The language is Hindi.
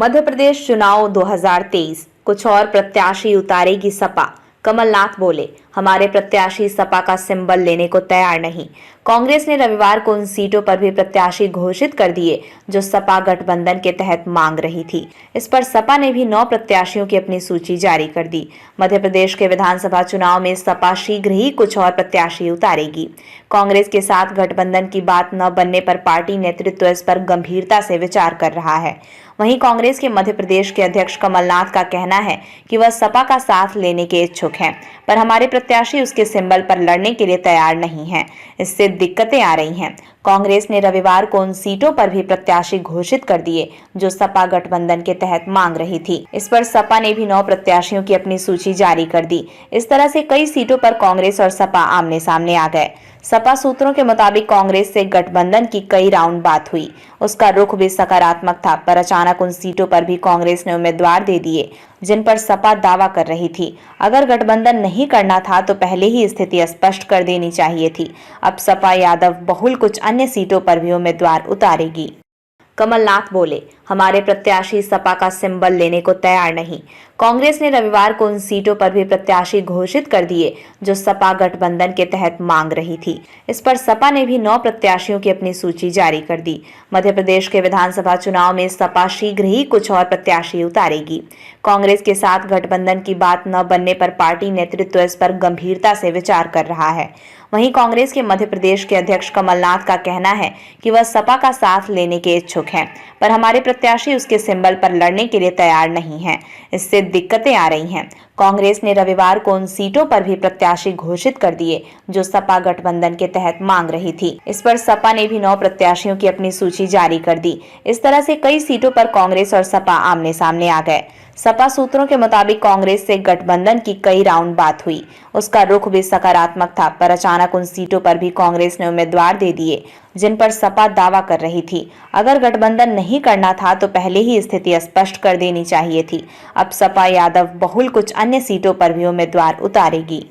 मध्य प्रदेश चुनाव 2023 कुछ और प्रत्याशी उतारेगी सपा। कमलनाथ बोले, हमारे प्रत्याशी सपा का सिंबल लेने को तैयार नहीं। कांग्रेस ने रविवार को उन सीटों पर भी प्रत्याशी घोषित कर दिए जो सपा गठबंधन के तहत मांग रही थी। इस पर सपा ने भी 9 प्रत्याशियों की अपनी सूची जारी कर दी। मध्य प्रदेश के विधानसभा चुनाव में सपा शीघ्र ही कुछ और प्रत्याशी उतारेगी। कांग्रेस के साथ गठबंधन की बात न बनने पर पार्टी नेतृत्व इस पर गंभीरता से विचार कर रहा है। वहीं कांग्रेस के मध्य प्रदेश के अध्यक्ष कमलनाथ का कहना है कि वह सपा का साथ लेने के इच्छुक हैं, पर हमारे प्रत्याशी उसके सिंबल पर लड़ने के लिए तैयार नहीं हैं। इससे दिक्कतें आ रही हैं। कांग्रेस ने रविवार को उन सीटों पर भी प्रत्याशी घोषित कर दिए जो सपा गठबंधन के तहत मांग रही थी। इस पर सपा ने भी 9 प्रत्याशियों की अपनी सूची जारी कर दी। इस तरह से कई सीटों पर कांग्रेस और सपा आमने सामने आ गए। सपा सूत्रों के मुताबिक कांग्रेस से गठबंधन की कई राउंड बात हुई, उसका रुख भी सकारात्मक था, पर अचानक उन सीटों पर भी कांग्रेस ने उम्मीदवार दे दिए जिन पर सपा दावा कर रही थी। अगर गठबंधन नहीं करना था तो पहले ही स्थिति स्पष्ट कर देनी चाहिए थी। अब सपा यादव बहुल कुछ अन्य सीटों पर भी उम्मीदवार उतारेगी। कमलनाथ बोले, हमारे प्रत्याशी सपा का सिंबल लेने को तैयार नहीं। कांग्रेस ने रविवार को उन सीटों पर भी प्रत्याशी घोषित कर दिए जो सपा गठबंधन के तहत मांग रही थी। इस पर सपा ने भी 9 प्रत्याशियों की अपनी सूची जारी कर दी। मध्य प्रदेश के विधानसभा चुनाव में सपा शीघ्र ही कुछ और प्रत्याशी उतारेगी। कांग्रेस के साथ गठबंधन की बात न बनने पर पार्टी नेतृत्व इस पर गंभीरता से विचार कर रहा है। वहीं कांग्रेस के मध्य प्रदेश के अध्यक्ष कमलनाथ का कहना है कि वह सपा का साथ लेने के इच्छुक हैं, पर हमारे प्रत्याशी उसके सिंबल पर लड़ने के लिए तैयार नहीं हैं। इससे दिक्कतें आ रही हैं। कांग्रेस ने रविवार को उन सीटों पर भी प्रत्याशी घोषित कर दिए जो सपा गठबंधन के तहत मांग रही थी। इस पर सपा ने भी 9 प्रत्याशियों की अपनी सूची जारी कर दी। इस तरह से कई सीटों पर कांग्रेस और सपा आमने सामने आ गए। सपा सूत्रों के मुताबिक कांग्रेस से गठबंधन की कई राउंड बात हुई, उसका रुख भी सकारात्मक था, पर अचानक उन सीटों पर भी कांग्रेस ने उम्मीदवार दे दिए जिन पर सपा दावा कर रही थी। अगर गठबंधन नहीं करना था तो पहले ही स्थिति स्पष्ट कर देनी चाहिए थी। अब सपा यादव बहुल कुछ अन्य सीटों पर भी उम्मीदवार उतारेगी।